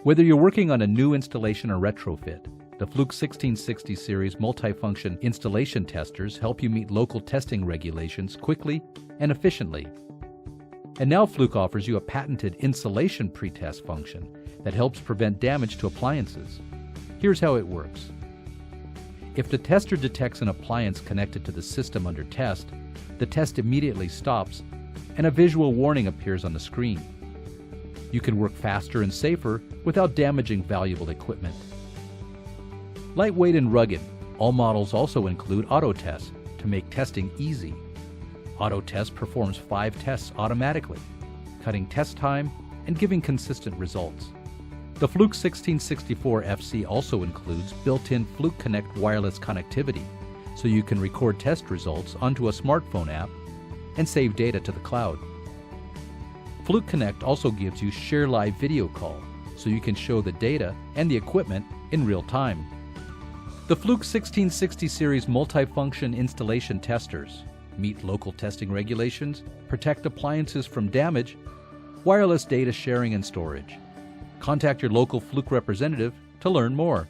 Whether you're working on a new installation or retrofit, the Fluke 1660 series multifunction installation testers help you meet local testing regulations quickly and efficiently. And now Fluke offers you a patented insulation pretest function that helps prevent damage to appliances. Here's how it works. If the tester detects an appliance connected to the system under test, the test immediately stops and a visual warning appears on the screen. You can work faster and safer without damaging valuable equipment. Lightweight and rugged, all models also include auto test to make testing easy. Auto test performs 5 tests automatically, cutting test time and giving consistent results. The Fluke 1664 FC also includes built-in Fluke Connect wireless connectivity, so you can record test results onto a smartphone app and save data to the cloud. Fluke Connect also gives you Share Live video call, so you can show the data and the equipment in real time. The Fluke 1660 series multifunction installation testers meet local testing regulations, protect appliances from damage, wireless data sharing and storage. Contact your local Fluke representative to learn more.